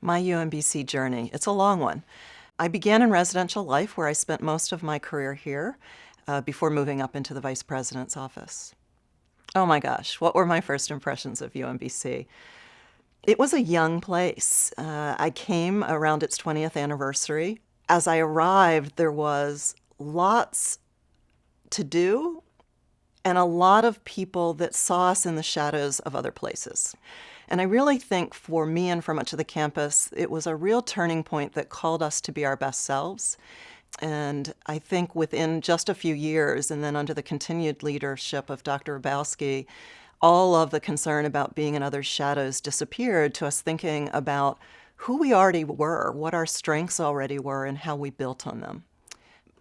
My UMBC journey, it's a long one. I began in residential life where I spent most of my career here before moving up into the vice president's office. Oh my gosh, what were my first impressions of UMBC? It was a young place. I came around its 20th anniversary. As I arrived, there was lots to do and a lot of people that saw us in the shadows of other places. And I really think for me and for much of the campus, it was a real turning point that called us to be our best selves. And I think within just a few years, and then under the continued leadership of Dr. Hrabowski, all of the concern about being in others' shadows disappeared to us thinking about who we already were, what our strengths already were, and how we built on them.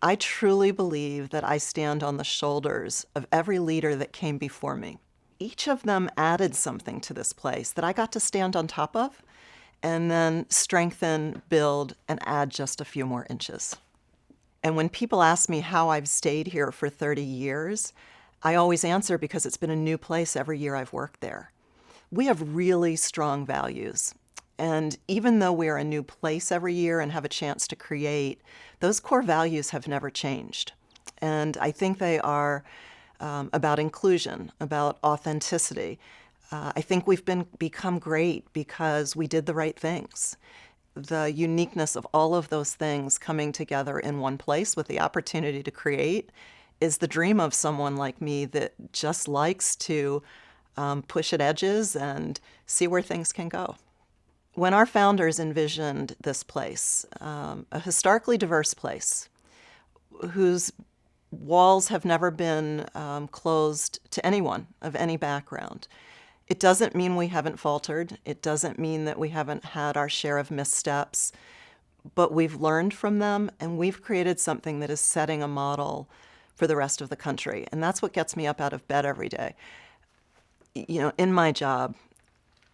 I truly believe that I stand on the shoulders of every leader that came before me. Each of them added something to this place that I got to stand on top of and then strengthen, build, and add just a few more inches. And when people ask me how I've stayed here for 30 years, I always answer because it's been a new place every year I've worked there. We have really strong values. And even though we are a new place every year and have a chance to create, those core values have never changed. And I think they are about inclusion, about authenticity. I think we've become great because we did the right things. The uniqueness of all of those things coming together in one place with the opportunity to create is the dream of someone like me that just likes to push at edges and see where things can go. When our founders envisioned this place, a historically diverse place whose walls have never been closed to anyone of any background, it doesn't mean we haven't faltered. It doesn't mean that we haven't had our share of missteps, but we've learned from them and we've created something that is setting a model for the rest of the country. And that's what gets me up out of bed every day. You know, in my job,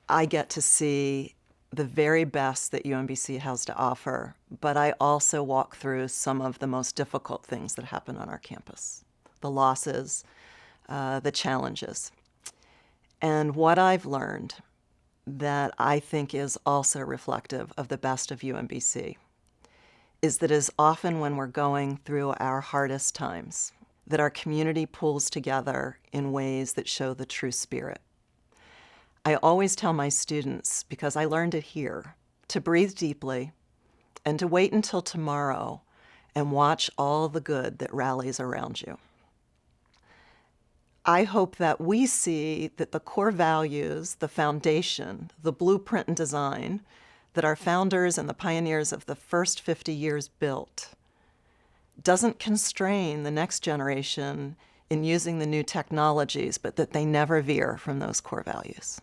I get to see the very best that UMBC has to offer, but I also walk through some of the most difficult things that happen on our campus, the losses, the challenges. And what I've learned that I think is also reflective of the best of UMBC is that as often when we're going through our hardest times, that our community pulls together in ways that show the true spirit. I always tell my students, because I learned it here, to breathe deeply and to wait until tomorrow and watch all the good that rallies around you. I hope that we see that the core values, the foundation, the blueprint and design that our founders and the pioneers of the first 50 years built doesn't constrain the next generation in using the new technologies, but that they never veer from those core values.